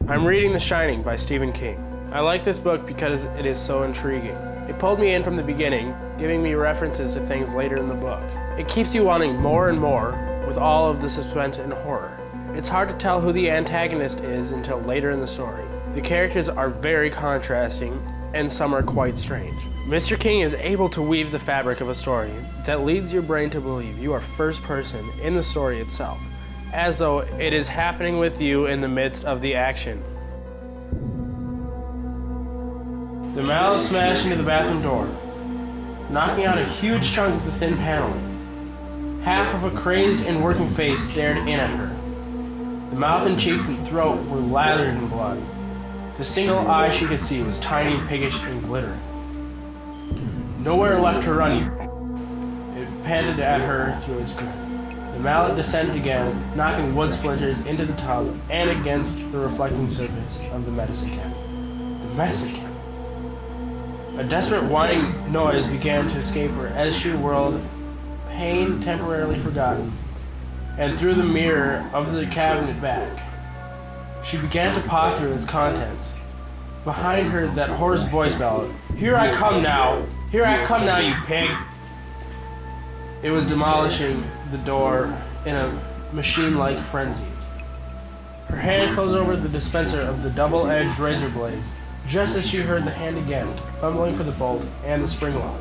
I'm reading The Shining by Stephen King. I like this book because it is so intriguing. It pulled me in from the beginning, giving me references to things later in the book. It keeps you wanting more and more with all of the suspense and horror. It's hard to tell who the antagonist is until later in the story. The characters are very contrasting, and some are quite strange. Mr. King is able to weave the fabric of a story that leads your brain to believe you are first person in the story itself, as though it is happening with you in the midst of the action. The mallet smashed into the bathroom door, knocking out a huge chunk of the thin paneling. Half of a crazed and working face stared in at her. The mouth and cheeks and throat were lathered in blood. The single eye she could see was tiny, piggish, and glittering. Nowhere left to run. It panted at her through its grip. The mallet descended again, knocking wood splinters into the tub and against the reflecting surface of the medicine cabinet. The medicine cabinet. A desperate whining noise began to escape her as she whirled, pain temporarily forgotten, and through the mirror of the cabinet back. She began to paw through its contents. Behind her, that hoarse voice bellowed, "Here I come now! Here I come now, you pig!" It was demolishing the door in a machine-like frenzy. Her hand closed over the dispenser of the double-edged razor blades, just as she heard the hand again, fumbling for the bolt and the spring lock.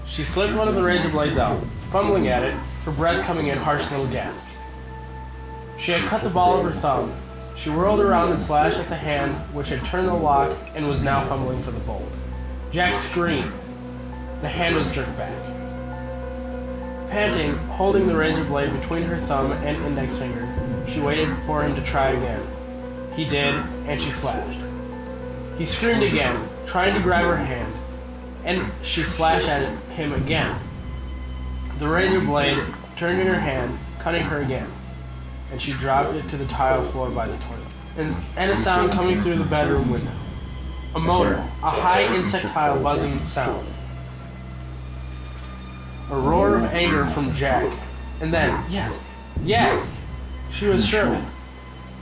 She slipped one of the razor blades out, fumbling at it, her breath coming in harsh little gasps. She had cut the ball of her thumb. She whirled around and slashed at the hand which had turned the lock and was now fumbling for the bolt. Jack screamed. The hand was jerked back. Panting, holding the razor blade between her thumb and index finger, she waited for him to try again. He did, and she slashed. He screamed again, trying to grab her hand, and she slashed at him again. The razor blade turned in her hand, cutting her again, and she dropped it to the tile floor by the toilet. And a sound coming through the bedroom window. A motor, a high insectile buzzing sound. A roar of anger from Jack, and then, yes, she was sure.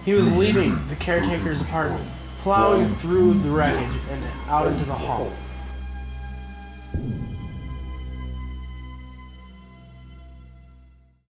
He was leaving the caretaker's apartment, plowing through the wreckage and out into the hall.